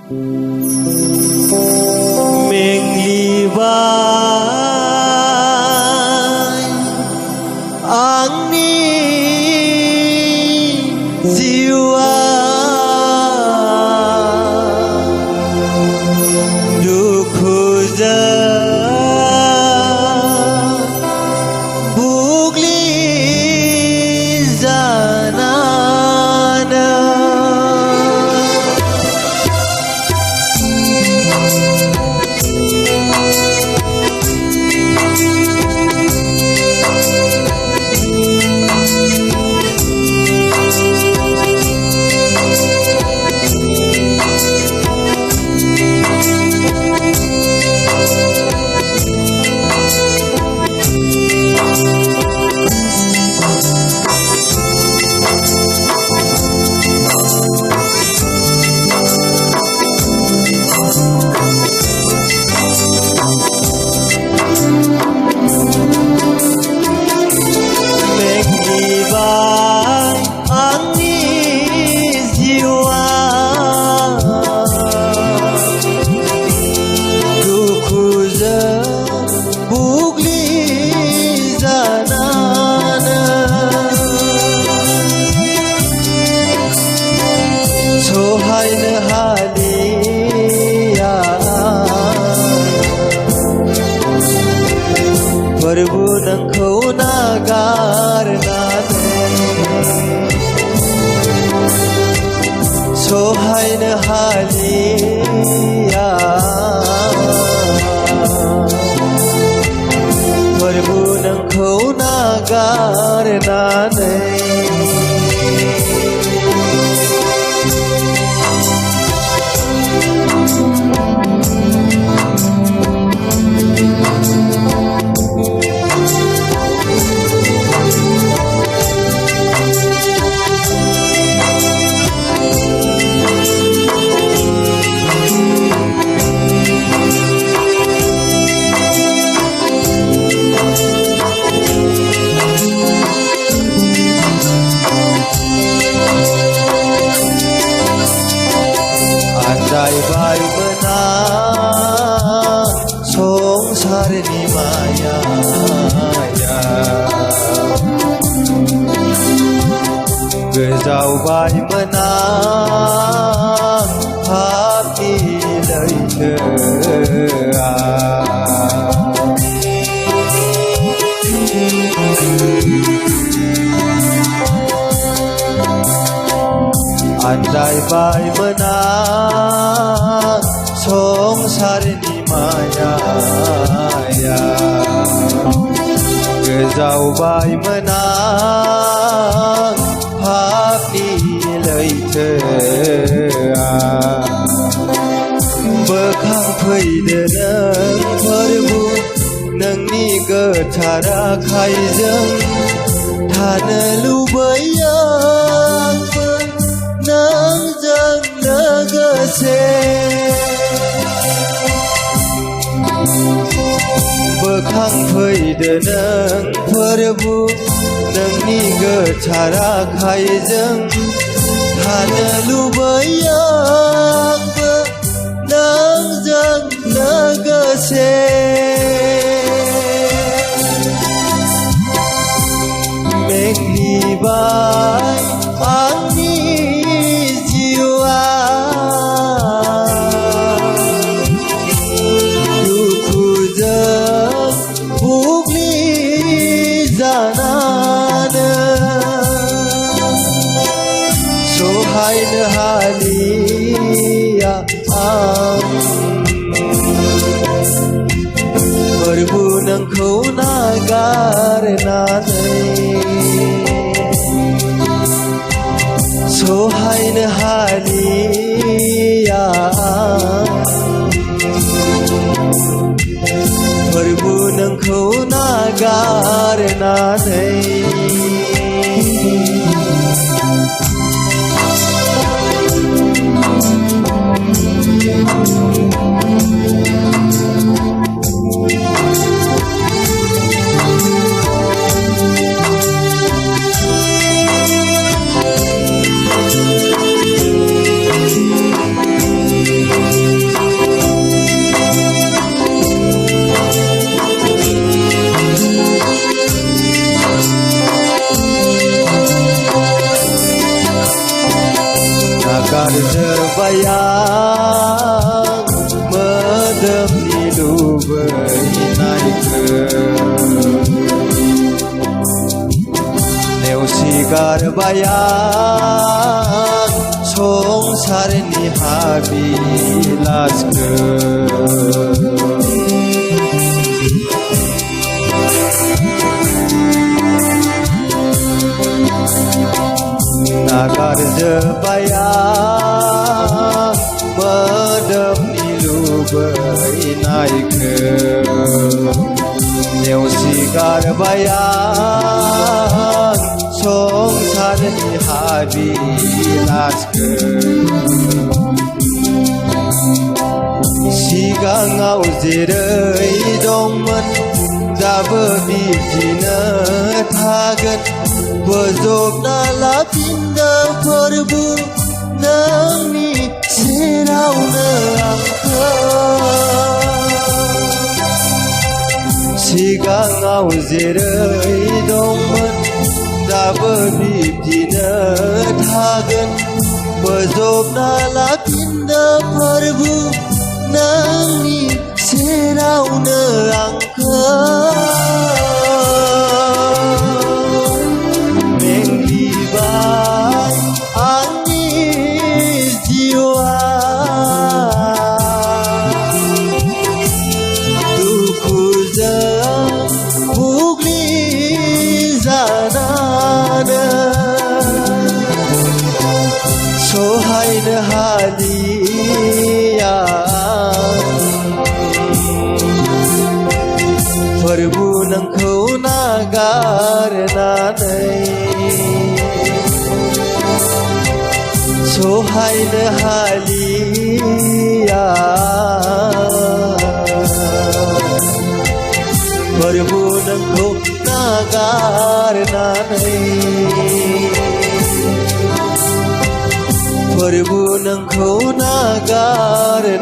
mengliwat angni jiwa duku bugli zanana sohaina haliya Prabu nangkau nagarnane sohaina haliya Prabu nangkau nagarnane andai bai menang songsarni maya gezau bai menang hati leuiteu andai bai menang songsarni maya gezau bai menang hati leuiteu bekang फैदो नों प्रभु नोंनि गोथार आखाइजों थानो लुबैयो नोंजों लोगोसे बोखां फैदो नों प्रभु नोंनि गोथार आखाइजों थानो लुबैयो नोंजों लोगोसे मेंग्लिबाय आंनि जिउआ दुखुजों बुग्लिजानानै सहायनो हालिया आं प्रभु नोंखौ नागारनानै सहायनो हालिया प्रभु नोंखौ नागारनानै bayang Medemni lubeinaiku Neu sigar bayang Songsarni habilasku Nagar jebayang Medemni lubeinaiku Neu sigar bayang Songsarni habilasku Siगाङाव जेरै दंमोन दाबो बिदिनो थागोन बोजबना लाफिनदो फोरबो नोंनि सेरावनो आंखौ सिगाङाव जेरै दंमोन दाबो बिदिनो थागोन बोजबना लाफिनदो फोरबो नोंनि सेरावनो आंखौ मेंग्लिबाय आंनि जिउआ दुखुजों बुग्लिजानानै सहायनो हालिया फोरबो नोंखौ नागारनानै सहायनो हालिया फोरबो नोंखौ नागारनानै फोरबो नोंखौ नागारनानै